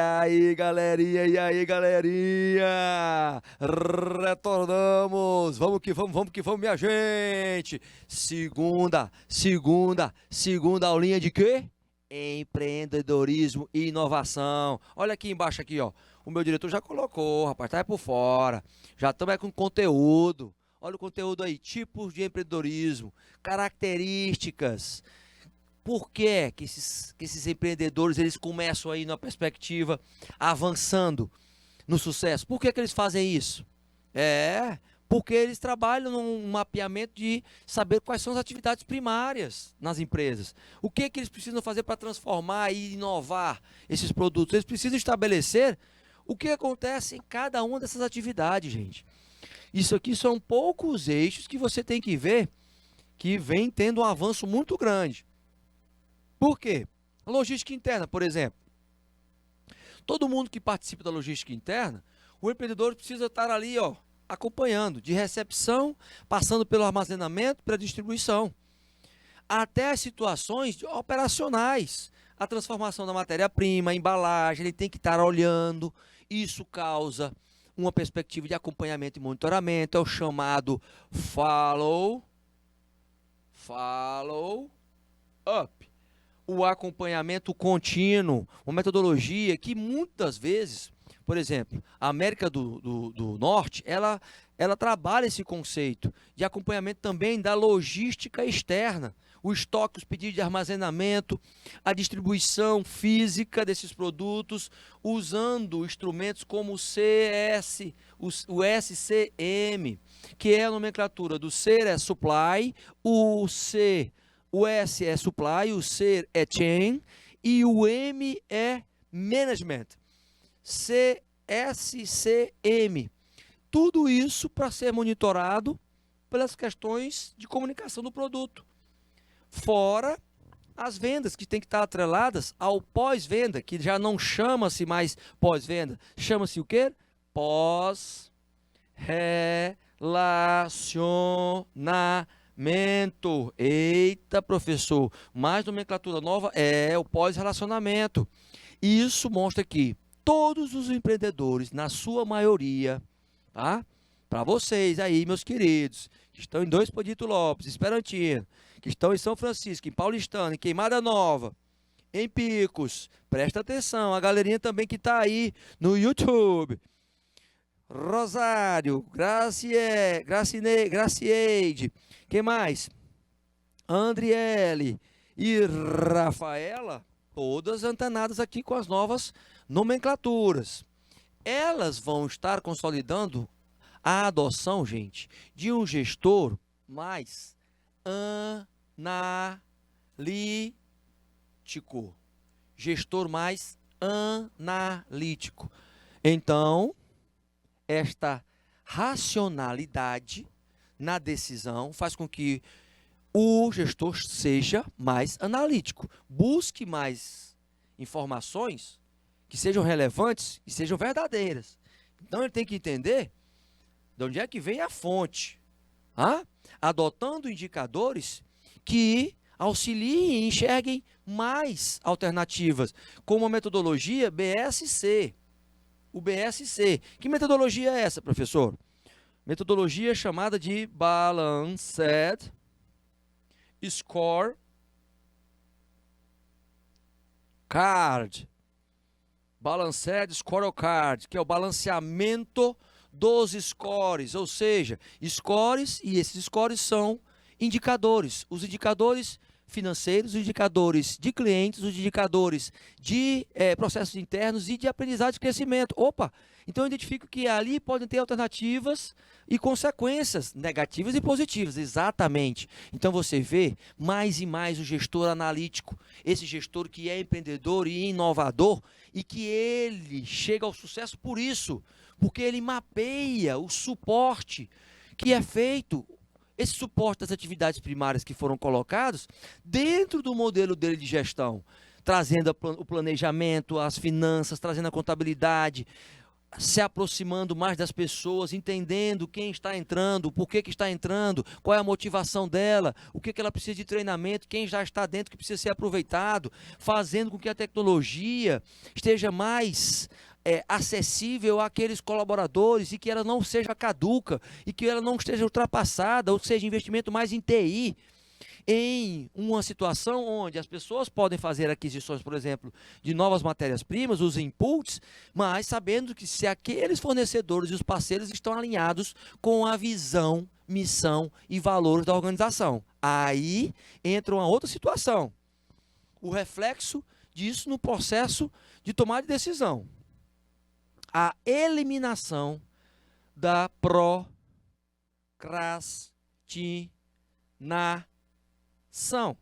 E aí, galerinha? Retornamos! Vamos que vamos, minha gente! Segunda aulinha de quê? Empreendedorismo e inovação. Olha aqui embaixo aqui, ó. O meu diretor já colocou, rapaz, tá aí por fora. Já estamos com conteúdo. Olha o conteúdo aí, tipos de empreendedorismo, características. Por que esses empreendedores eles começam aí na perspectiva avançando no sucesso? Por que eles fazem isso? Porque eles trabalham num mapeamento de saber quais são as atividades primárias nas empresas. O que eles precisam fazer para transformar e inovar esses produtos? Eles precisam estabelecer o que acontece em cada uma dessas atividades, gente. Isso aqui são poucos eixos que você tem que ver que vem tendo um avanço muito grande. Por quê? A logística interna, por exemplo. Todo mundo que participa da logística interna, o empreendedor precisa estar ali, ó, acompanhando, de recepção, passando pelo armazenamento, para distribuição. Até as situações operacionais, a transformação da matéria-prima, a embalagem, ele tem que estar olhando. Isso causa uma perspectiva de acompanhamento e monitoramento, é o chamado follow up. O acompanhamento contínuo, uma metodologia que muitas vezes, por exemplo, a América do Norte, ela trabalha esse conceito de acompanhamento também da logística externa, o estoque, os pedidos de armazenamento, a distribuição física desses produtos, usando instrumentos como o CS, o SCM, que é a nomenclatura do C é Supply, o S é Supply, o C é Chain e o M é Management. CSCM. Tudo isso para ser monitorado pelas questões de comunicação do produto. Fora as vendas que tem que estar atreladas ao pós-venda, que já não chama-se mais pós-venda, chama-se o quê? Pós-relacionamento. Eita, professor, mais nomenclatura nova é o pós-relacionamento. Isso mostra que todos os empreendedores, na sua maioria, tá? Para vocês aí, meus queridos, que estão em Dom Expedito Lopes, Esperantino, que estão em São Francisco, em Paulistano, em Queimada Nova, em Picos, presta atenção, a galerinha também que está aí no YouTube, Rosário, Gracieide, quem mais? Andriele e Rafaela, todas antenadas aqui com as novas nomenclaturas. Elas vão estar consolidando a adoção, gente, de um gestor mais analítico. Gestor mais analítico. Então, esta racionalidade na decisão faz com que o gestor seja mais analítico. Busque mais informações que sejam relevantes e sejam verdadeiras. Então, ele tem que entender de onde é que vem a fonte, adotando indicadores que auxiliem e enxerguem mais alternativas, como a metodologia BSC. O BSC. Que metodologia é essa, professor? Metodologia chamada de Balanced Scorecard. Balanced Scorecard, que é o balanceamento dos scores, ou seja, scores, e esses scores são indicadores, os indicadores financeiros, os indicadores de clientes, os indicadores de processos internos e de aprendizagem de crescimento. Opa, então eu identifico que ali podem ter alternativas e consequências negativas e positivas, exatamente. Então você vê mais e mais o gestor analítico, esse gestor que é empreendedor e inovador e que ele chega ao sucesso por isso, porque ele mapeia o suporte que é feito, esse suporte das atividades primárias que foram colocados dentro do modelo dele de gestão, trazendo o planejamento, as finanças, trazendo a contabilidade, se aproximando mais das pessoas, entendendo quem está entrando, por que está entrando, qual é a motivação dela, o que ela precisa de treinamento, quem já está dentro que precisa ser aproveitado, fazendo com que a tecnologia esteja mais acessível àqueles colaboradores e que ela não seja caduca e que ela não esteja ultrapassada, ou seja, investimento mais em TI. Em uma situação onde as pessoas podem fazer aquisições, por exemplo, de novas matérias-primas, os inputs, mas sabendo que se aqueles fornecedores e os parceiros estão alinhados com a visão, missão e valores da organização. Aí entra uma outra situação. O reflexo disso no processo de tomada de decisão. A eliminação da procrastinação.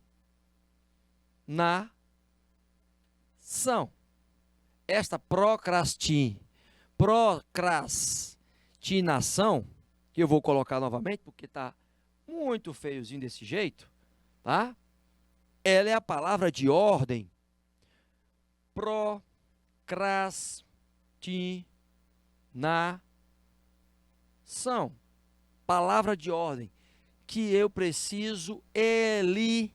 Esta procrastinação, que eu vou colocar novamente, porque está muito feiozinho desse jeito, tá? Ela é a palavra de ordem. Procrastinação. Palavra de ordem que eu preciso eliminar.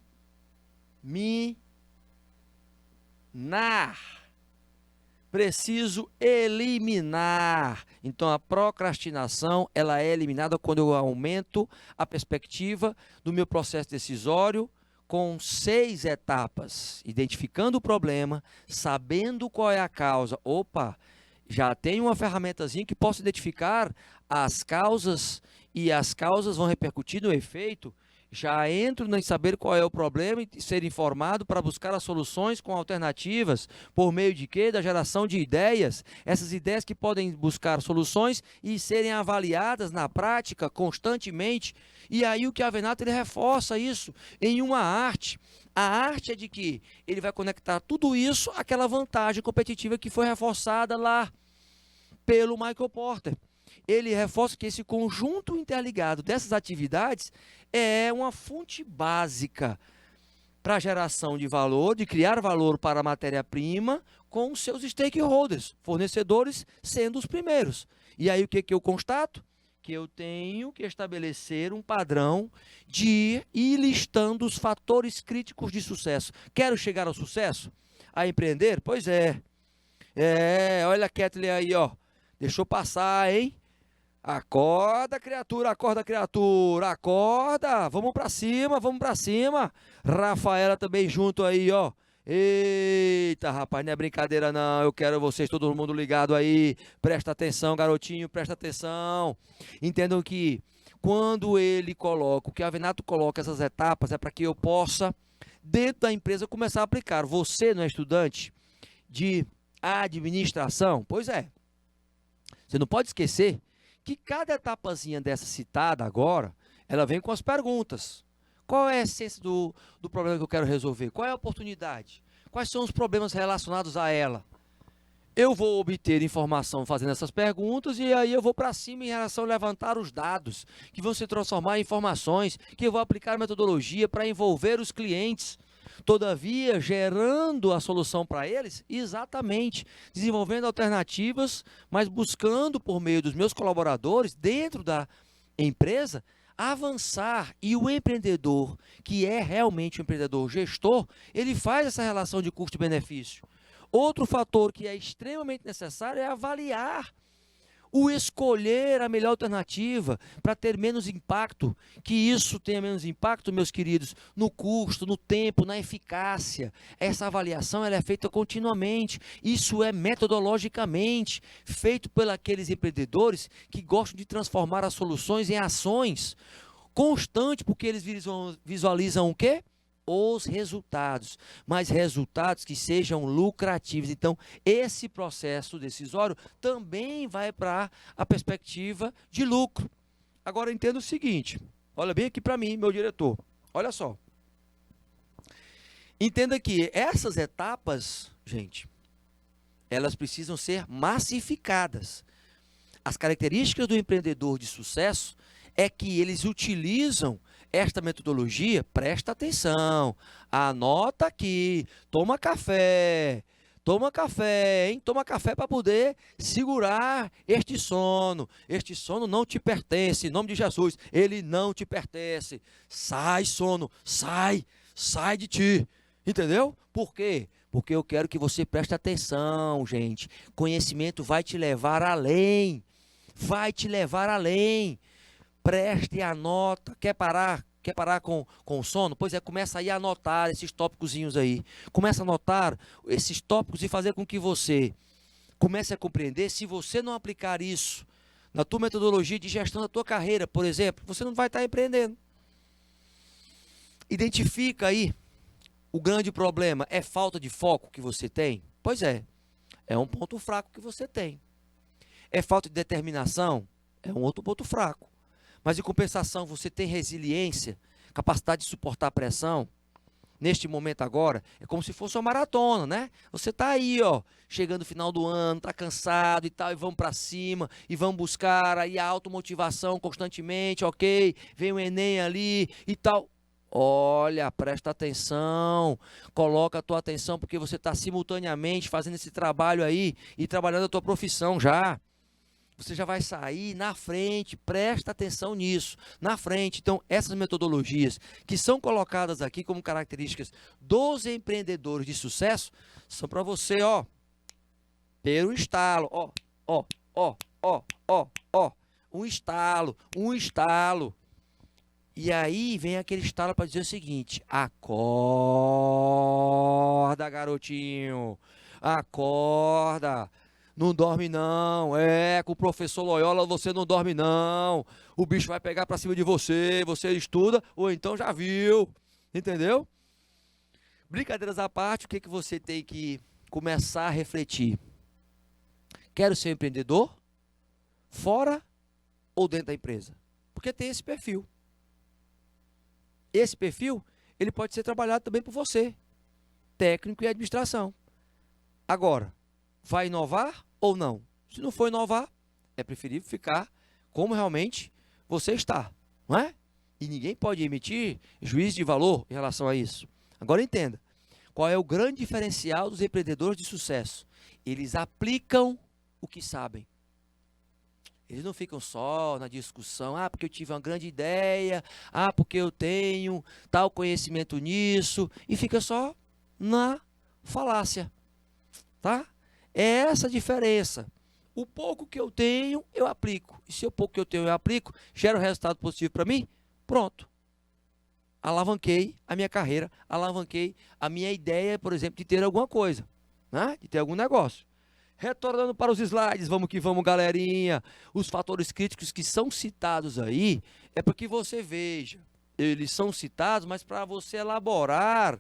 Preciso eliminar. Então, a procrastinação, ela é eliminada quando eu aumento a perspectiva do meu processo decisório com 6 etapas. Identificando o problema, sabendo qual é a causa. Opa, já tenho uma ferramentazinha que posso identificar as causas e as causas vão repercutir no efeito. Já entro em saber qual é o problema e ser informado para buscar as soluções com alternativas, por meio de quê? Da geração de ideias. Essas ideias que podem buscar soluções e serem avaliadas na prática constantemente. E aí o Chiavenato ele reforça isso em uma arte. A arte é de que ele vai conectar tudo isso àquela vantagem competitiva que foi reforçada lá pelo Michael Porter. Ele reforça que esse conjunto interligado dessas atividades é uma fonte básica para a geração de valor, de criar valor para a matéria-prima com os seus stakeholders, fornecedores sendo os primeiros. E aí o que eu constato? Que eu tenho que estabelecer um padrão de ir listando os fatores críticos de sucesso. Quero chegar ao sucesso? A empreender? Pois é. Olha a Kathleen aí, ó. Deixou passar, hein? Acorda, criatura, acorda, criatura, acorda, vamos pra cima, vamos pra cima. Rafaela também junto aí, ó. Eita, rapaz, não é brincadeira não, eu quero vocês, todo mundo ligado aí. Presta atenção, garotinho, presta atenção. Entendam que quando ele coloca, o que a Chiavenato coloca essas etapas é para que eu possa, dentro da empresa, começar a aplicar. Você não é estudante de administração? Pois é. Você não pode esquecer que cada etapazinha dessa citada agora, ela vem com as perguntas. Qual é a essência do problema que eu quero resolver? Qual é a oportunidade? Quais são os problemas relacionados a ela? Eu vou obter informação fazendo essas perguntas e aí eu vou para cima em relação a levantar os dados, que vão se transformar em informações, que eu vou aplicar metodologia para envolver os clientes. Todavia, gerando a solução para eles, exatamente, desenvolvendo alternativas, mas buscando por meio dos meus colaboradores, dentro da empresa, avançar. E o empreendedor, que é realmente um empreendedor gestor, ele faz essa relação de custo-benefício. Outro fator que é extremamente necessário é avaliar o escolher a melhor alternativa para ter menos impacto, que isso tenha menos impacto, meus queridos, no custo, no tempo, na eficácia. Essa avaliação ela é feita continuamente, isso é metodologicamente feito por aqueles empreendedores que gostam de transformar as soluções em ações constantes, porque eles visualizam o quê? Os resultados, mas resultados que sejam lucrativos. Então, esse processo decisório também vai para a perspectiva de lucro. Agora, entenda o seguinte, olha bem aqui para mim, meu diretor, olha só. Entenda que essas etapas, gente, elas precisam ser massificadas. As características do empreendedor de sucesso é que eles utilizam esta metodologia, presta atenção, anota aqui, toma café, Toma café, hein? Toma café para poder segurar este sono. Este sono não te pertence, em nome de Jesus. Ele não te pertence. Sai, sono, sai, sai de ti. Entendeu? Por quê? Porque eu quero que você preste atenção, gente. Conhecimento vai te levar além. Vai te levar além. Preste a nota. Quer parar? Quer parar com o sono? Pois é, começa aí a anotar esses tópicozinhos aí. Começa a anotar esses tópicos e fazer com que você comece a compreender. Se você não aplicar isso na tua metodologia de gestão da tua carreira, por exemplo, você não vai estar empreendendo. Identifica aí o grande problema. É falta de foco que você tem? Pois é, é um ponto fraco que você tem. É falta de determinação? É um outro ponto fraco. Mas em compensação, você tem resiliência, capacidade de suportar a pressão. Neste momento agora, é como se fosse uma maratona, né? Você tá aí, ó, chegando no final do ano, tá cansado e tal, e vamos para cima, e vamos buscar aí a automotivação constantemente, ok? Vem o Enem ali e tal. Olha, presta atenção, coloca a tua atenção, porque você está simultaneamente fazendo esse trabalho aí e trabalhando a tua profissão já. Você já vai sair na frente, presta atenção nisso, na frente. Então, essas metodologias que são colocadas aqui como características dos empreendedores de sucesso, são para você, ó, ter um estalo, um estalo. E aí vem aquele estalo para dizer o seguinte: acorda, garotinho, acorda. Não dorme não, com o professor Loyola você não dorme não, o bicho vai pegar pra cima de você, você estuda ou então já viu, entendeu? Brincadeiras à parte, o que você tem que começar a refletir? Quero ser empreendedor? Fora ou dentro da empresa? Porque tem esse perfil. Esse perfil, ele pode ser trabalhado também por você, técnico e administração. Agora, vai inovar ou não? Se não for inovar, é preferível ficar como realmente você está, não é? E ninguém pode emitir juízo de valor em relação a isso. Agora entenda, qual é o grande diferencial dos empreendedores de sucesso? Eles aplicam o que sabem. Eles não ficam só na discussão, porque eu tive uma grande ideia, porque eu tenho tal conhecimento nisso, e fica só na falácia, tá? É essa a diferença. O pouco que eu tenho, eu aplico. E se o pouco que eu tenho, eu aplico, gera um resultado positivo para mim, pronto. Alavanquei a minha carreira, alavanquei a minha ideia, por exemplo, de ter alguma coisa, né? De ter algum negócio. Retornando para os slides, vamos que vamos, galerinha. Os fatores críticos que são citados aí, é para que você veja. Eles são citados, mas para você elaborar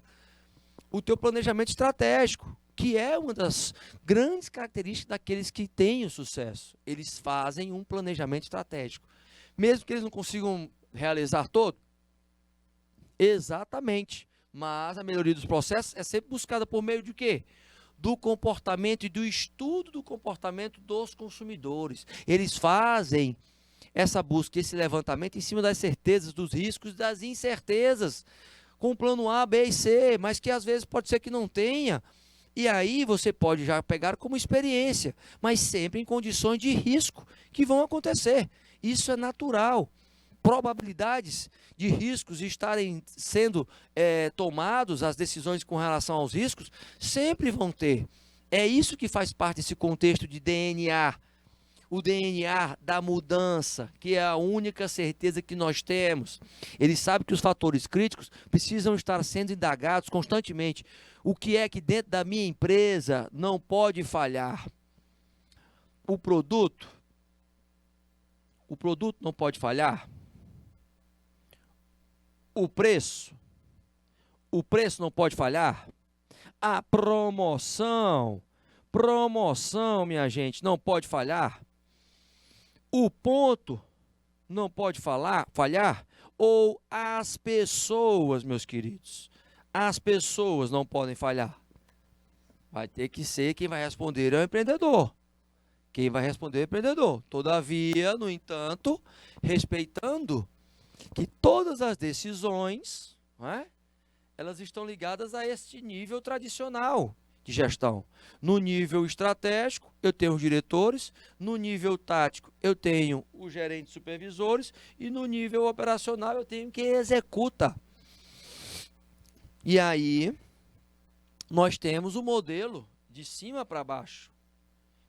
o teu planejamento estratégico, que é uma das grandes características daqueles que têm o sucesso. Eles fazem um planejamento estratégico. Mesmo que eles não consigam realizar todo, exatamente. Mas a melhoria dos processos é sempre buscada por meio de quê? Do comportamento e do estudo do comportamento dos consumidores. Eles fazem essa busca, esse levantamento em cima das certezas, dos riscos, das incertezas, com o plano A, B e C, mas que às vezes pode ser que não tenha. E aí você pode já pegar como experiência, mas sempre em condições de risco que vão acontecer. Isso é natural. Probabilidades de riscos estarem sendo tomados, as decisões com relação aos riscos, sempre vão ter. É isso que faz parte desse contexto de DNA. O DNA da mudança, que é a única certeza que nós temos. Ele sabe que os fatores críticos precisam estar sendo indagados constantemente. O que é que dentro da minha empresa não pode falhar? O produto não pode falhar? O preço não pode falhar? A promoção, minha gente, não pode falhar? O ponto não pode falhar? Ou as pessoas, meus queridos? As pessoas não podem falhar? Vai ter que ser quem vai responder é o empreendedor. Quem vai responder é o empreendedor. Todavia, no entanto, respeitando que todas as decisões, não é? Elas estão ligadas a este nível tradicional, de gestão. No nível estratégico, eu tenho os diretores, no nível tático, eu tenho os gerentes supervisores e no nível operacional, eu tenho quem executa. E aí, nós temos o modelo de cima para baixo,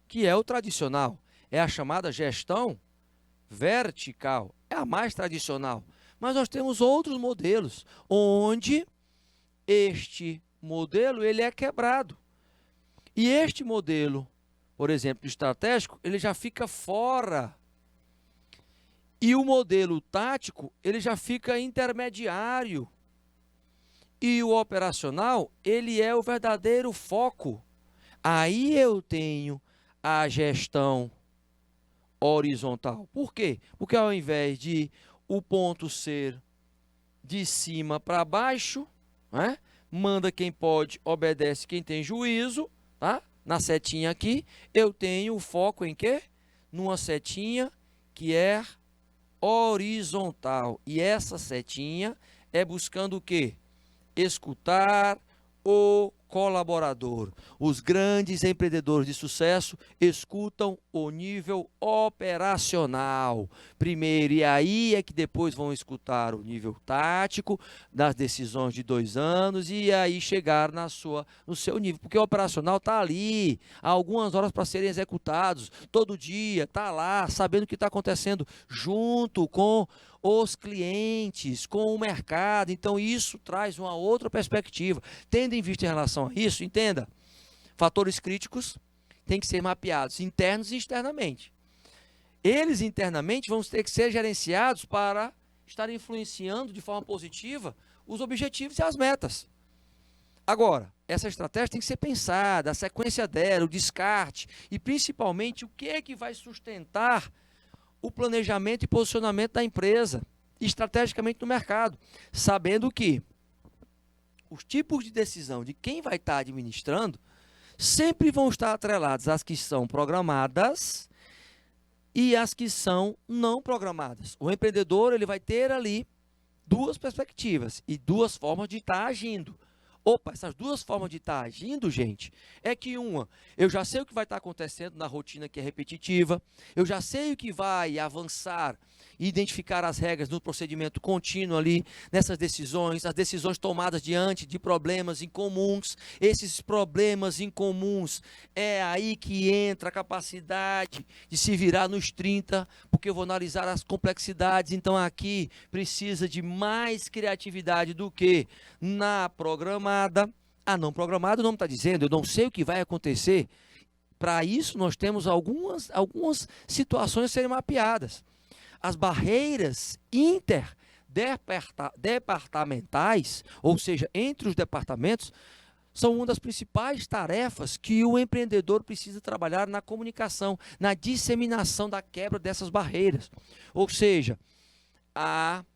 que é o tradicional, é a chamada gestão vertical, é a mais tradicional. Mas nós temos outros modelos, onde este modelo ele é quebrado. E este modelo, por exemplo, estratégico, ele já fica fora. E o modelo tático, ele já fica intermediário. E o operacional, ele é o verdadeiro foco. Aí eu tenho a gestão horizontal. Por quê? Porque ao invés de o ponto ser de cima para baixo, né? Manda quem pode, obedece quem tem juízo, tá? Na setinha aqui, eu tenho o foco em quê? Numa setinha que é horizontal. E essa setinha é buscando o quê? Escutar o colaborador. Os grandes empreendedores de sucesso escutam o nível operacional primeiro, e aí é que depois vão escutar o nível tático das decisões de 2 anos e aí chegar no seu nível, porque o operacional está ali há algumas horas para serem executados, todo dia está lá, sabendo o que está acontecendo junto com os clientes, com o mercado. Então isso traz uma outra perspectiva. Tendo em vista em relação a isso, entenda, fatores críticos têm que ser mapeados internos e externamente. Eles internamente vão ter que ser gerenciados para estar influenciando de forma positiva os objetivos e as metas. Agora, essa estratégia tem que ser pensada, a sequência dela, o descarte e principalmente o que é que vai sustentar o planejamento e posicionamento da empresa estrategicamente no mercado, sabendo que os tipos de decisão de quem vai estar administrando sempre vão estar atrelados às que são programadas e às que são não programadas. O empreendedor ele vai ter ali duas perspectivas e duas formas de estar agindo. Opa, essas duas formas de estar agindo, gente, é que uma, eu já sei o que vai estar acontecendo na rotina que é repetitiva, eu já sei o que vai avançar e identificar as regras no procedimento contínuo ali, nessas decisões, as decisões tomadas diante de problemas incomuns. Esses problemas incomuns, é aí que entra a capacidade de se virar nos 30, porque eu vou analisar as complexidades, então aqui precisa de mais criatividade do que na programada. A não programada, o nome está dizendo, eu não sei o que vai acontecer. Para isso, nós temos algumas situações a serem mapeadas. As barreiras interdepartamentais, ou seja, entre os departamentos, são uma das principais tarefas que o empreendedor precisa trabalhar na comunicação, na disseminação da quebra dessas barreiras. Ou seja, a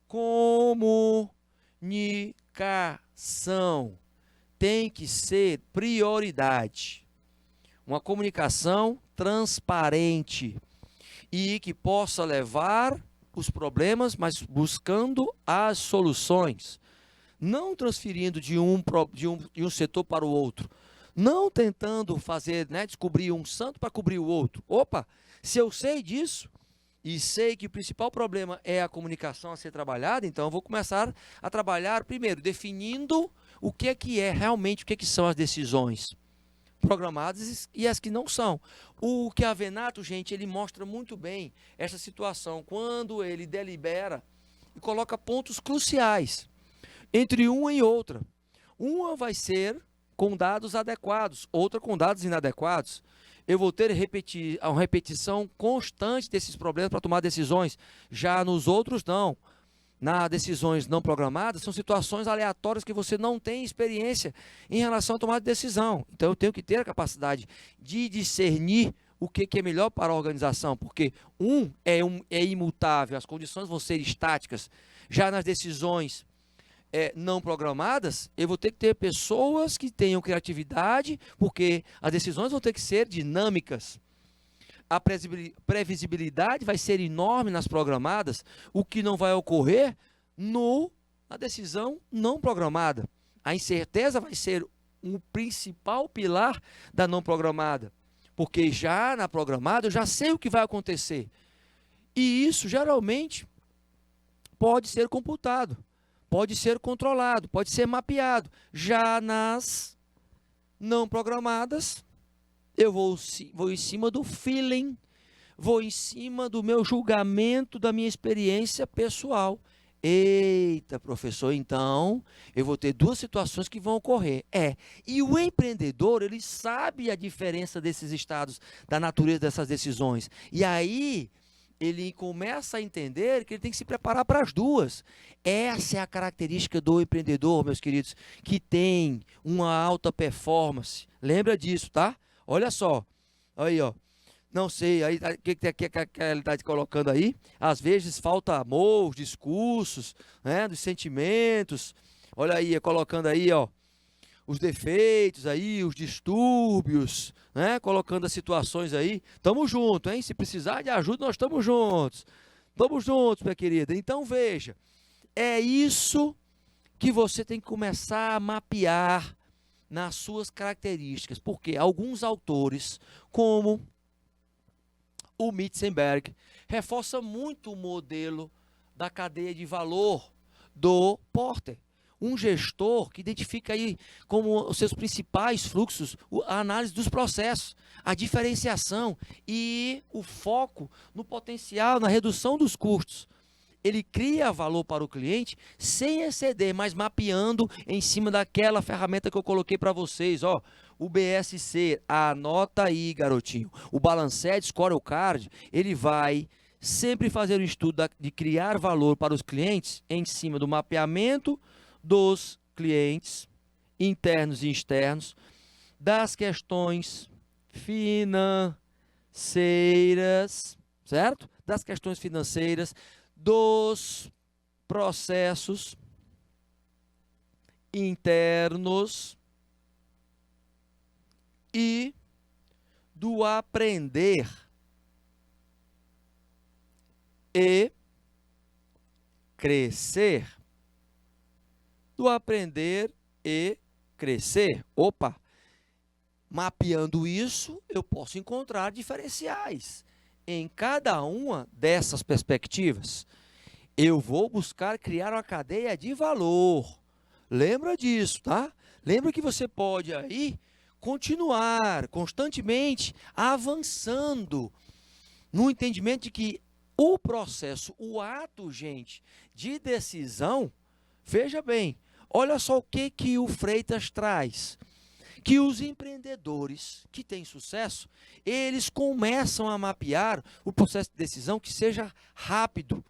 comunicação tem que ser prioridade. Uma comunicação transparente e que possa levar os problemas, mas buscando as soluções. Não transferindo de um setor para o outro. Não tentando fazer, descobrir um santo para cobrir o outro. Opa, se eu sei disso e sei que o principal problema é a comunicação a ser trabalhada, então eu vou começar a trabalhar primeiro, definindo o que é realmente, o que são as decisões programadas e as que não são. O Chiavenato, gente, ele mostra muito bem essa situação, quando ele delibera e coloca pontos cruciais entre uma e outra. Uma vai ser com dados adequados, outra com dados inadequados. Eu vou ter uma repetição constante desses problemas para tomar decisões. Já nos outros, não. Nas decisões não programadas, são situações aleatórias que você não tem experiência em relação a tomar decisão. Então, eu tenho que ter a capacidade de discernir o que é melhor para a organização, porque é imutável, as condições vão ser estáticas. Já nas decisões não programadas, eu vou ter que ter pessoas que tenham criatividade, porque as decisões vão ter que ser dinâmicas. A previsibilidade vai ser enorme nas programadas, o que não vai ocorrer na decisão não programada. A incerteza vai ser um principal pilar da não programada. Porque já na programada eu já sei o que vai acontecer. E isso geralmente pode ser computado, pode ser controlado, pode ser mapeado. Já nas não programadas, eu vou em cima do feeling, vou em cima do meu julgamento, da minha experiência pessoal. Eita, professor, então eu vou ter duas situações que vão ocorrer. E o empreendedor, ele sabe a diferença desses estados, da natureza dessas decisões. E aí ele começa a entender que ele tem que se preparar para as duas. Essa é a característica do empreendedor, meus queridos, que tem uma alta performance. Lembra disso, tá? Olha só, aí, ó. Não sei, aí o que ele está colocando aí? Às vezes falta amor, os discursos, né, dos sentimentos. Olha aí, colocando aí, ó, os defeitos aí, os distúrbios, né, colocando as situações aí. Tamo junto, hein? Se precisar de ajuda, nós estamos juntos. Estamos juntos, minha querida. Então, veja, é isso que você tem que começar a mapear nas suas características. Porque alguns autores, como o Mitzenberg, reforça muito o modelo da cadeia de valor do Porter. Um gestor que identifica aí como os seus principais fluxos a análise dos processos, a diferenciação e o foco no potencial, na redução dos custos. Ele cria valor para o cliente sem exceder, mas mapeando em cima daquela ferramenta que eu coloquei para vocês, ó. O BSC, anota aí, garotinho. O Balanced Scorecard, ele vai sempre fazer o estudo de criar valor para os clientes em cima do mapeamento dos clientes internos e externos, das questões financeiras, certo? Das questões financeiras, dos processos internos e do aprender e crescer. Do aprender e crescer. Opa! Mapeando isso, eu posso encontrar diferenciais em cada uma dessas perspectivas. Eu vou buscar criar uma cadeia de valor. Lembra disso, tá? Lembra que você pode aí continuar constantemente avançando no entendimento de que o processo, o ato, gente, de decisão, veja bem, olha só o que o Freitas traz. Que os empreendedores que têm sucesso, eles começam a mapear o processo de decisão que seja rápido.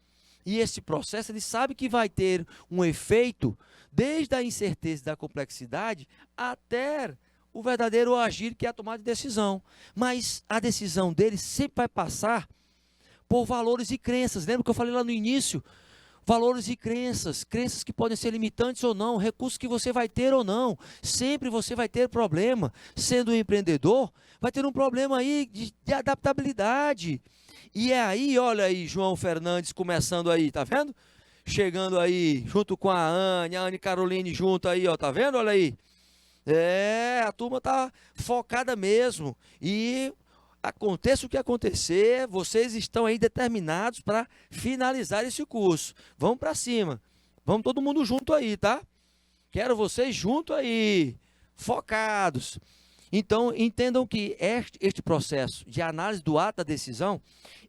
E esse processo, ele sabe que vai ter um efeito desde a incerteza e da complexidade até o verdadeiro agir, que é a tomada de decisão. Mas a decisão dele sempre vai passar por valores e crenças. Lembra que eu falei lá no início? Valores e crenças, crenças que podem ser limitantes ou não, recursos que você vai ter ou não. Sempre você vai ter problema. Sendo um empreendedor, vai ter um problema aí de adaptabilidade. E é aí, olha aí, João Fernandes começando aí, tá vendo? Chegando aí, junto com a Anne Caroline junto aí, ó, tá vendo? Olha aí. A turma tá focada mesmo. E aconteça o que acontecer, vocês estão aí determinados para finalizar esse curso. Vamos para cima. Vamos todo mundo junto aí, tá? Quero vocês junto aí, focados. Então, entendam que este processo de análise do ato da decisão,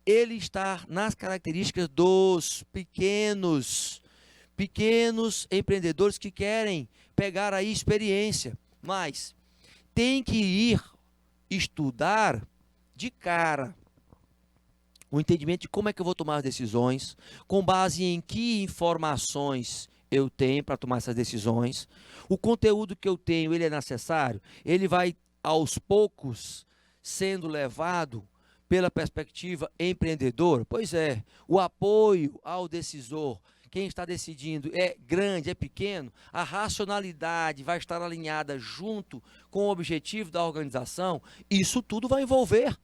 ele está nas características dos pequenos empreendedores que querem pegar aí experiência, mas tem que ir estudar de cara o entendimento de como é que eu vou tomar as decisões, com base em que informações eu tenho para tomar essas decisões, o conteúdo que eu tenho, ele é necessário, ele vai aos poucos sendo levado pela perspectiva empreendedora? Pois é, o apoio ao decisor, quem está decidindo é grande, é pequeno, a racionalidade vai estar alinhada junto com o objetivo da organização, isso tudo vai envolver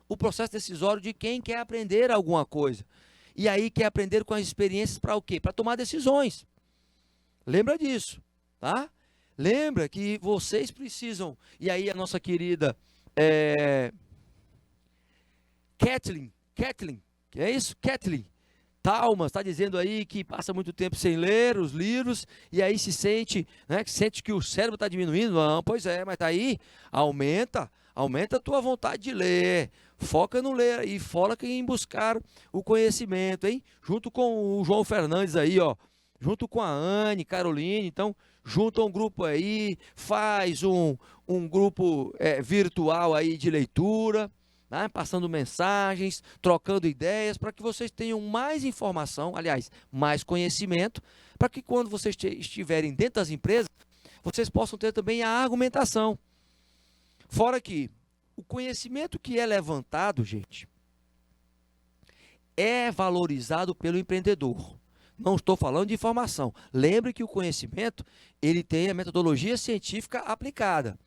o processo decisório de quem quer aprender alguma coisa. E aí quer aprender com as experiências para o quê? Para tomar decisões. Lembra disso, tá? Lembra que vocês precisam, e aí a nossa querida é, Kathleen, que é isso? Kathleen Talmas está dizendo aí que passa muito tempo sem ler os livros e aí se sente, né, que sente que o cérebro está diminuindo. Não, pois é, mas tá aí, aumenta a tua vontade de ler. Foca no ler e foca em buscar o conhecimento, hein? Junto com o João Fernandes aí, ó, junto com a Anne, Caroline, então junta um grupo aí, faz um grupo virtual aí de leitura, né? Passando mensagens, trocando ideias, para que vocês tenham mais informação, aliás, mais conhecimento, para que quando vocês estiverem dentro das empresas, vocês possam ter também a argumentação. Fora que o conhecimento que é levantado, gente, é valorizado pelo empreendedor. Não estou falando de informação. Lembre que o conhecimento, ele tem a metodologia científica aplicada.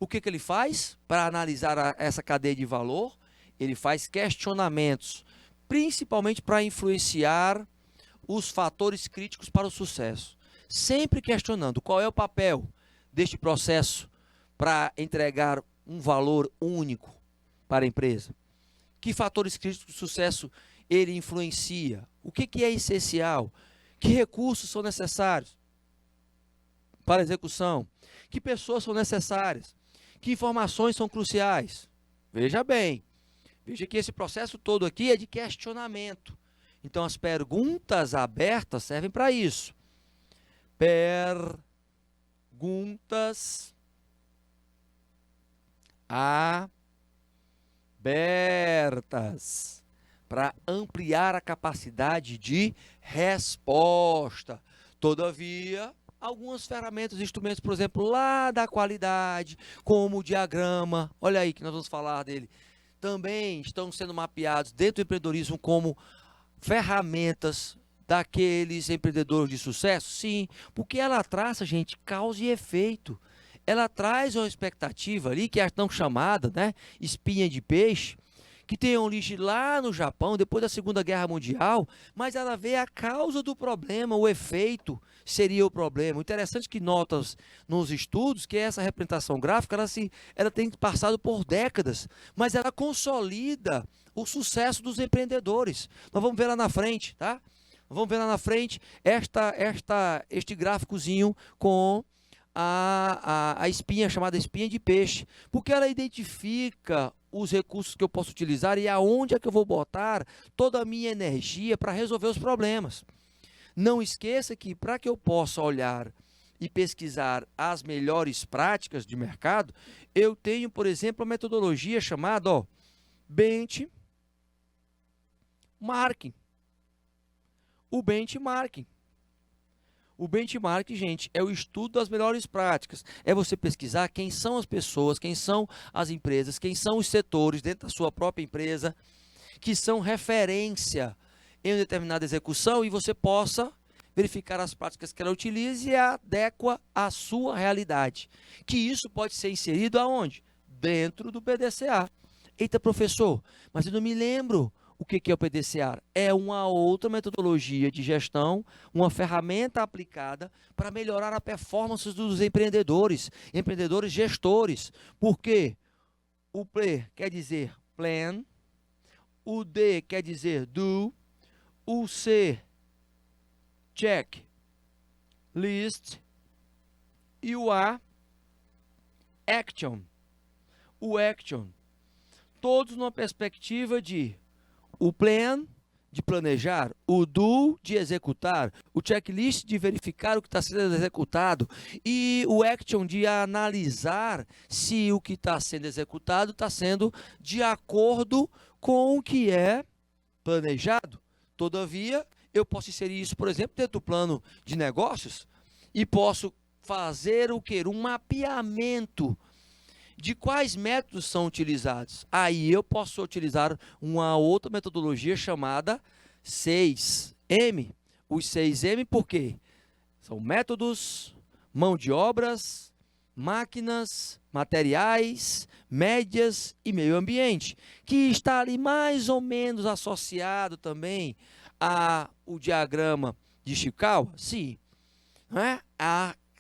O que ele faz para analisar essa cadeia de valor? Ele faz questionamentos, principalmente para influenciar os fatores críticos para o sucesso. Sempre questionando qual é o papel deste processo para entregar um valor único para a empresa. Que fatores críticos de sucesso ele influencia? O que é essencial? Que recursos são necessários para a execução? Que pessoas são necessárias? Que informações são cruciais? Veja bem, veja que esse processo todo aqui é de questionamento. Então, as perguntas abertas servem para isso. Perguntas abertas para ampliar a capacidade de resposta. Todavia, algumas ferramentas, instrumentos, por exemplo, lá da qualidade, como o diagrama, olha aí que nós vamos falar dele, também estão sendo mapeados dentro do empreendedorismo como ferramentas daqueles empreendedores de sucesso? Sim, porque ela traça, gente, causa e efeito. Ela traz uma expectativa ali, que é a tão chamada, né, espinha de peixe, que tem origem lá no Japão, depois da Segunda Guerra Mundial, mas ela vê a causa do problema, o efeito seria o problema. O interessante é que notas nos estudos que essa representação gráfica, ela tem passado por décadas, mas ela consolida o sucesso dos empreendedores. Nós vamos ver lá na frente, tá? Vamos ver lá na frente este gráficozinho com a espinha, chamada espinha de peixe, porque ela identifica os recursos que eu posso utilizar e aonde é que eu vou botar toda a minha energia para resolver os problemas. Não esqueça que para que eu possa olhar e pesquisar as melhores práticas de mercado, eu tenho, por exemplo, a metodologia chamada benchmarking. O benchmarking. O benchmark, gente, é o estudo das melhores práticas. É você pesquisar quem são as pessoas, quem são as empresas, quem são os setores dentro da sua própria empresa que são referência em uma determinada execução e você possa verificar as práticas que ela utiliza e adequa à sua realidade. Que isso pode ser inserido aonde? Dentro do PDCA. Eita, professor, mas eu não me lembro. O que é o PDCA? É uma outra metodologia de gestão, uma ferramenta aplicada para melhorar a performance dos empreendedores gestores. Por quê? O P quer dizer plan, o D quer dizer do, o C, check, list, e o A, action. O action, todos numa perspectiva de o plan, de planejar, o do, de executar, o checklist, de verificar o que está sendo executado e o action, de analisar se o que está sendo executado está sendo de acordo com o que é planejado. Todavia, eu posso inserir isso, por exemplo, dentro do plano de negócios e posso fazer o quê? Um mapeamento de quais métodos são utilizados. Aí eu posso utilizar uma outra metodologia chamada 6M. Os 6M por quê? São métodos, mão de obras, máquinas, materiais, médias e meio ambiente, que está ali mais ou menos associado também ao diagrama de Ishikawa. Sim, não é?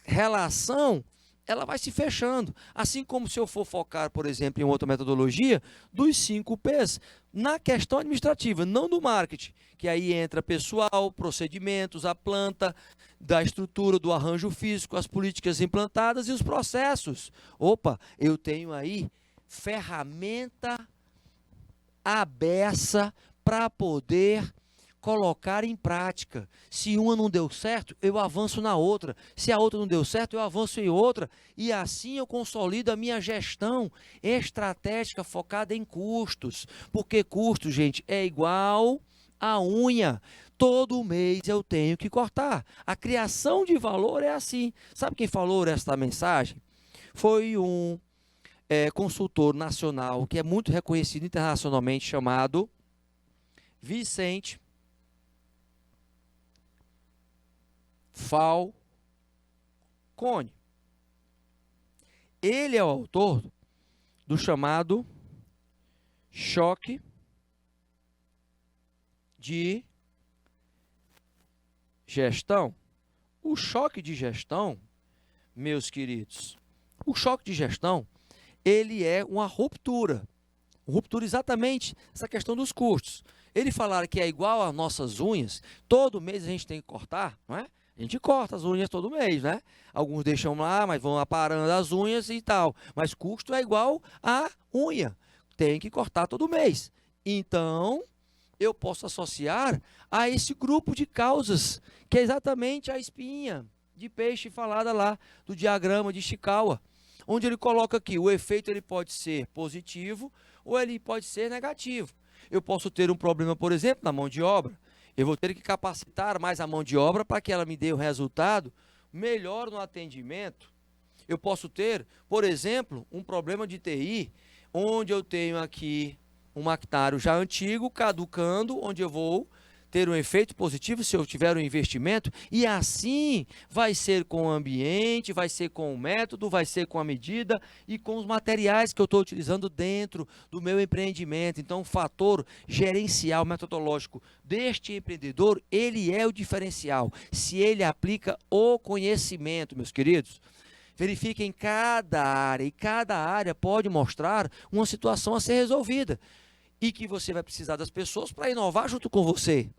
relação, ela vai se fechando. Assim como se eu for focar, por exemplo, em outra metodologia, dos 5 P's, na questão administrativa, não do marketing, que aí entra pessoal, procedimentos, a planta, da estrutura, do arranjo físico, as políticas implantadas e os processos. Opa, eu tenho aí ferramenta aberta para poder colocar em prática. Se uma não deu certo, eu avanço na outra. Se a outra não deu certo, eu avanço em outra. E assim eu consolido a minha gestão estratégica focada em custos. Porque custo, gente, é igual a unha. Todo mês eu tenho que cortar. A criação de valor é assim. Sabe quem falou esta mensagem? Foi um consultor nacional que é muito reconhecido internacionalmente, chamado Vicente Falcone. Ele é o autor do chamado choque de gestão. O choque de gestão, meus queridos, o choque de gestão, ele é uma ruptura. Ruptura exatamente essa questão dos custos. Ele falaram que é igual às nossas unhas, todo mês a gente tem que cortar, não é? A gente corta as unhas todo mês, né? Alguns deixam lá, mas vão aparando as unhas e tal. Mas custo é igual a unha. Tem que cortar todo mês. Então, eu posso associar a esse grupo de causas, que é exatamente a espinha de peixe falada lá do diagrama de Ishikawa, onde ele coloca aqui, o efeito ele pode ser positivo ou ele pode ser negativo. Eu posso ter um problema, por exemplo, na mão de obra. Eu vou ter que capacitar mais a mão de obra para que ela me dê um resultado melhor no atendimento. Eu posso ter, por exemplo, um problema de TI, onde eu tenho aqui um maquinário já antigo, caducando, onde eu vou ter um efeito positivo se eu tiver um investimento, e assim vai ser com o ambiente, vai ser com o método, vai ser com a medida e com os materiais que eu estou utilizando dentro do meu empreendimento. Então, o fator gerencial metodológico deste empreendedor, ele é o diferencial, se ele aplica o conhecimento, meus queridos. Verifiquem cada área, e cada área pode mostrar uma situação a ser resolvida, e que você vai precisar das pessoas para inovar junto com você.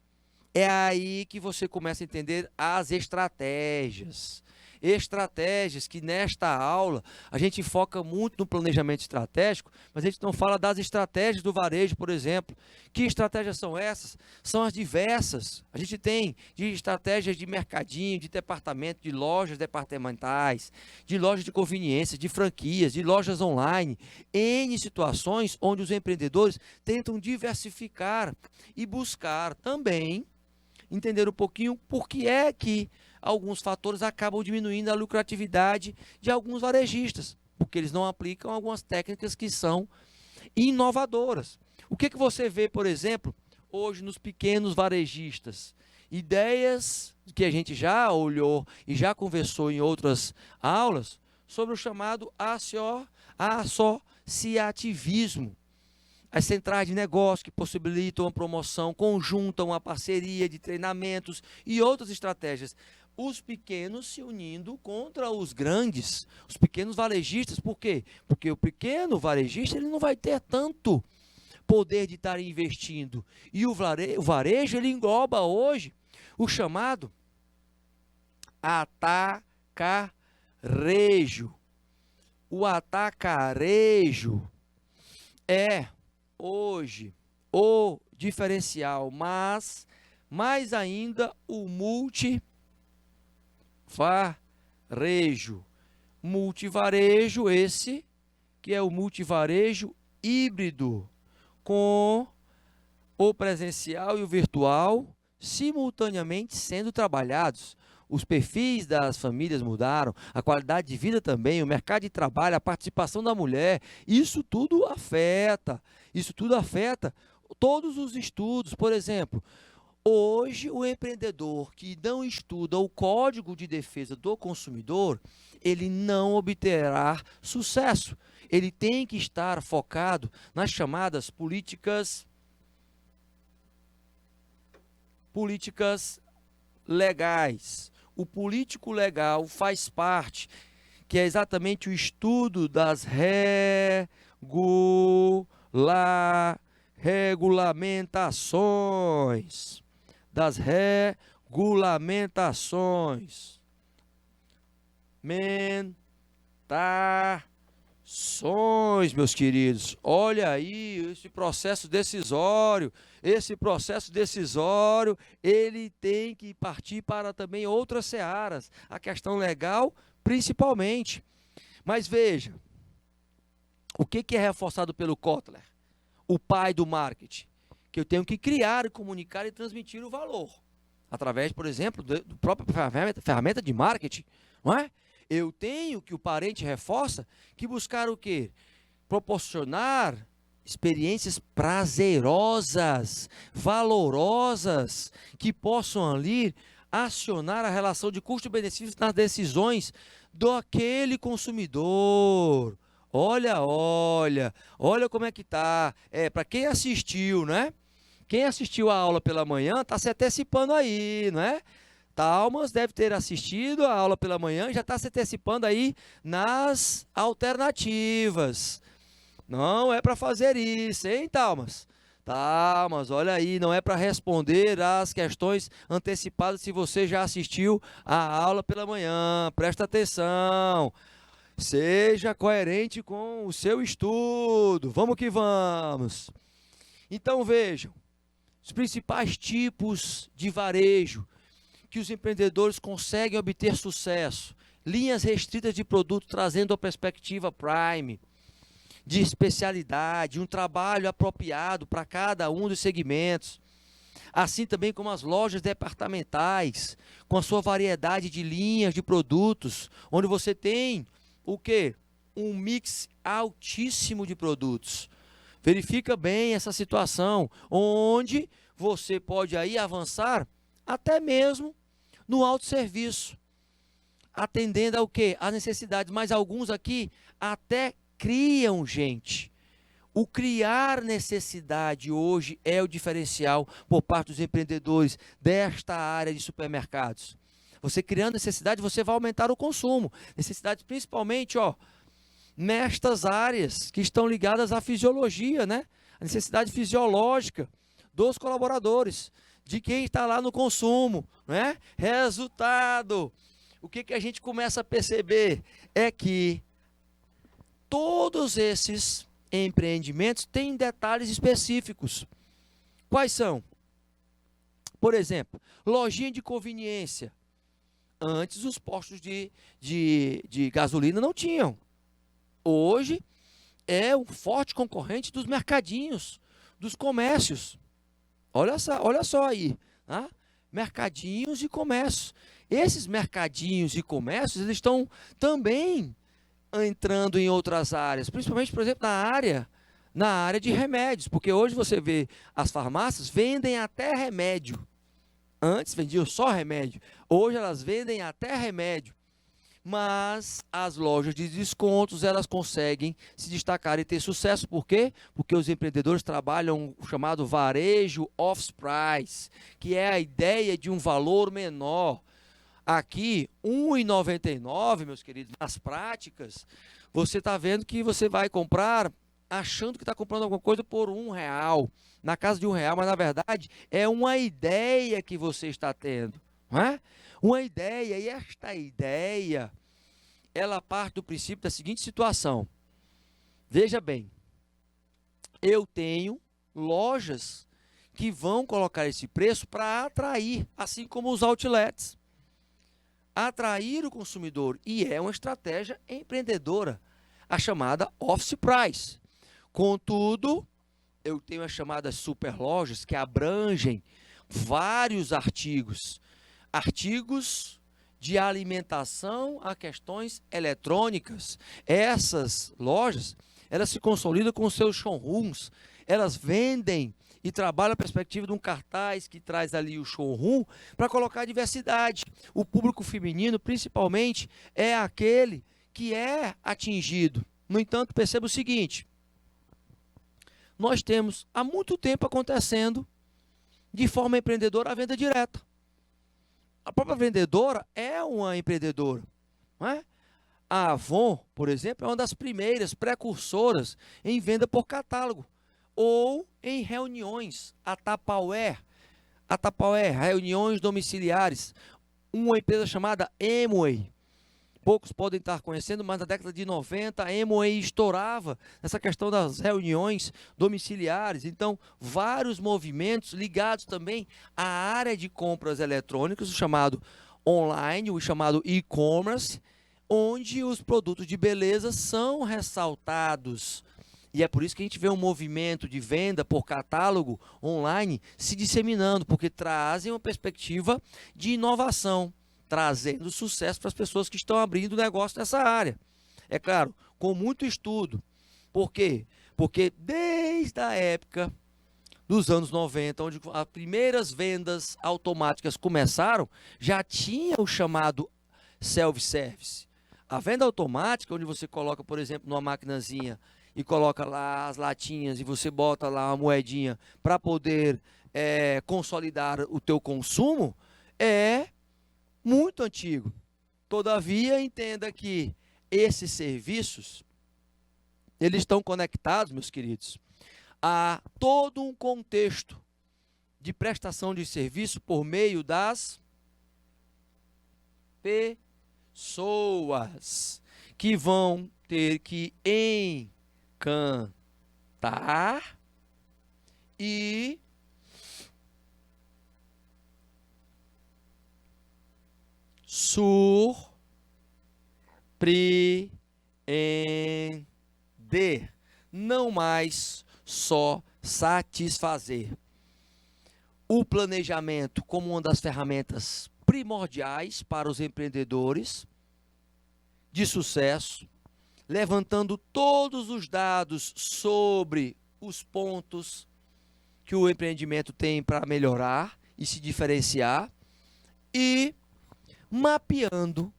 É aí que você começa a entender as estratégias. Estratégias que nesta aula a gente foca muito no planejamento estratégico, mas a gente não fala das estratégias do varejo, por exemplo. Que estratégias são essas? São as diversas. A gente tem de estratégias de mercadinho, de departamento, de lojas departamentais, de lojas de conveniência, de franquias, de lojas online. N situações onde os empreendedores tentam diversificar e buscar também entender um pouquinho por que é que alguns fatores acabam diminuindo a lucratividade de alguns varejistas, porque eles não aplicam algumas técnicas que são inovadoras. O que você vê, por exemplo, hoje nos pequenos varejistas? Ideias que a gente já olhou e já conversou em outras aulas sobre o chamado associativismo. As centrais de negócio que possibilitam uma promoção conjunta, uma parceria de treinamentos e outras estratégias. Os pequenos se unindo contra os grandes, os pequenos varejistas. Por quê? Porque o pequeno varejista ele não vai ter tanto poder de estar investindo. E o varejo ele engloba hoje o chamado atacarejo. O atacarejo é hoje o diferencial, mas mais ainda o multivarejo. Multivarejo esse que é o multivarejo híbrido, com o presencial e o virtual simultaneamente sendo trabalhados. Os perfis das famílias mudaram, a qualidade de vida também, o mercado de trabalho, a participação da mulher, isso tudo afeta todos os estudos. Por exemplo, hoje o empreendedor que não estuda o Código de Defesa do Consumidor, ele não obterá sucesso. Ele tem que estar focado nas chamadas políticas legais. O político legal faz parte, que é exatamente o estudo das regulamentações. Das regulamentações. Mentações, meus queridos. Olha aí esse processo decisório. Esse processo decisório, ele tem que partir para também outras searas. A questão legal, principalmente. Mas veja, o que é reforçado pelo Kotler? O pai do marketing. Que eu tenho que criar, comunicar e transmitir o valor. Através, por exemplo, do próprio ferramenta de marketing, não é? Eu tenho que o parente reforça que buscar o quê? Proporcionar experiências prazerosas, valorosas, que possam ali acionar a relação de custo-benefício nas decisões daquele consumidor. Olha como é que tá. Para quem assistiu, né? Quem assistiu a aula pela manhã está se antecipando aí, não é? Talmas deve ter assistido a aula pela manhã, já está se antecipando aí nas alternativas. Não é para fazer isso, hein, Talmas? Talmas, olha aí, não é para responder às questões antecipadas se você já assistiu a aula pela manhã. Presta atenção. Seja coerente com o seu estudo. Vamos que vamos. Então vejam, os principais tipos de varejo que os empreendedores conseguem obter sucesso. Linhas restritas de produto trazendo a perspectiva Prime, de especialidade, um trabalho apropriado para cada um dos segmentos. Assim também como as lojas departamentais, com a sua variedade de linhas de produtos, onde você tem o quê? Um mix altíssimo de produtos. Verifica bem essa situação, onde você pode aí avançar até mesmo no autosserviço, atendendo ao quê? Às necessidades, mas alguns aqui até criam, gente. O criar necessidade hoje é o diferencial por parte dos empreendedores desta área de supermercados. Você criando necessidade, você vai aumentar o consumo. Necessidades principalmente, nestas áreas que estão ligadas à fisiologia, né? A necessidade fisiológica dos colaboradores, de quem está lá no consumo, né? Resultado, o que a gente começa a perceber é que todos esses empreendimentos têm detalhes específicos. Quais são? Por exemplo, lojinha de conveniência. Antes os postos de gasolina não tinham. Hoje é um forte concorrente dos mercadinhos, dos comércios. Olha só aí, tá? Mercadinhos e comércios. Esses mercadinhos e comércios, eles estão também entrando em outras áreas, principalmente, por exemplo, na área de remédios, porque hoje você vê as farmácias vendem até remédio. Antes vendiam só remédio, hoje elas vendem até remédio. Mas as lojas de descontos, elas conseguem se destacar e ter sucesso. Por quê? Porque os empreendedores trabalham o chamado varejo off-price, que é a ideia de um valor menor. Aqui, R$ 1,99, meus queridos, nas práticas, você está vendo que você vai comprar achando que está comprando alguma coisa por R$ 1, na casa de R$ 1, mas na verdade é uma ideia que você está tendo, não é? Uma ideia, e esta ideia, ela parte do princípio da seguinte situação. Veja bem, eu tenho lojas que vão colocar esse preço para atrair, assim como os outlets. Atrair o consumidor, e é uma estratégia empreendedora, a chamada office price. Contudo, eu tenho as chamadas super lojas que abrangem vários artigos de alimentação a questões eletrônicas. Essas lojas, elas se consolidam com seus showrooms, elas vendem e trabalham a perspectiva de um cartaz que traz ali o showroom para colocar diversidade. O público feminino, principalmente, é aquele que é atingido. No entanto, perceba o seguinte, nós temos há muito tempo acontecendo de forma empreendedora a venda direta. A própria vendedora é uma empreendedora, não é? A Avon, por exemplo, é uma das primeiras precursoras em venda por catálogo ou em reuniões. A Tupperware, reuniões domiciliares. Uma empresa chamada Amway. Poucos podem estar conhecendo, mas na década de 90 a Amway estourava nessa questão das reuniões domiciliares. Então, vários movimentos ligados também à área de compras eletrônicas, o chamado online, o chamado e-commerce, onde os produtos de beleza são ressaltados. E é por isso que a gente vê um movimento de venda por catálogo online se disseminando, porque trazem uma perspectiva de inovação, trazendo sucesso para as pessoas que estão abrindo negócio nessa área. É claro, com muito estudo. Por quê? Porque desde a época dos anos 90, onde as primeiras vendas automáticas começaram, já tinha o chamado self-service. A venda automática, onde você coloca, por exemplo, numa maquinazinha e coloca lá as latinhas e você bota lá uma moedinha para poder consolidar o teu consumo, é muito antigo. Todavia, entenda que esses serviços, eles estão conectados, meus queridos, a todo um contexto de prestação de serviço por meio das pessoas que vão ter que encantar e surpreender, não mais só satisfazer. O planejamento como uma das ferramentas primordiais para os empreendedores de sucesso, levantando todos os dados sobre os pontos que o empreendimento tem para melhorar e se diferenciar e mapeando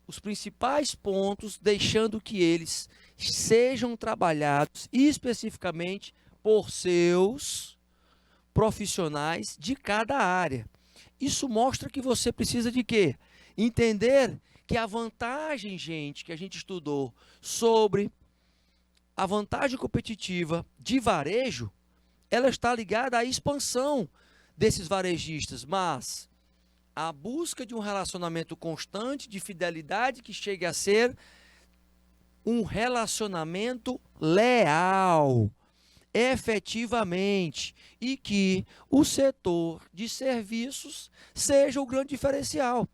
os principais pontos, deixando que eles sejam trabalhados especificamente por seus profissionais de cada área. Isso mostra que você precisa de quê? Entender que a vantagem, gente, que a gente estudou sobre a vantagem competitiva de varejo, ela está ligada à expansão desses varejistas, mas a busca de um relacionamento constante, de fidelidade, que chegue a ser um relacionamento leal, efetivamente, e que o setor de serviços seja o grande diferencial.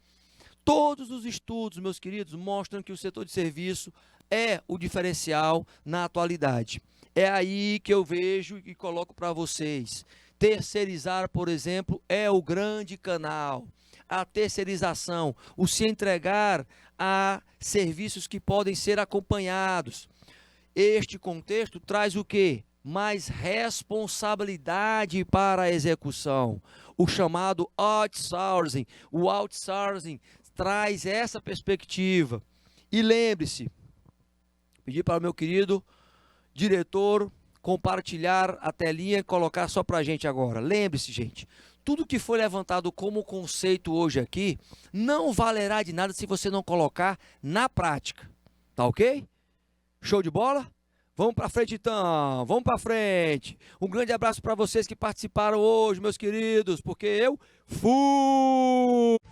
Todos os estudos, meus queridos, mostram que o setor de serviço é o diferencial na atualidade. É aí que eu vejo e coloco para vocês. Terceirizar, por exemplo, é o grande canal. A terceirização, o se entregar a serviços que podem ser acompanhados. Este contexto traz o quê? Mais responsabilidade para a execução. O chamado outsourcing. O outsourcing traz essa perspectiva. E lembre-se, pedir para o meu querido diretor compartilhar a telinha e colocar só para a gente agora. Lembre-se, gente, tudo que foi levantado como conceito hoje aqui não valerá de nada se você não colocar na prática. Tá ok? Show de bola? Vamos para frente então, vamos para frente. Um grande abraço para vocês que participaram hoje, meus queridos, porque eu fui!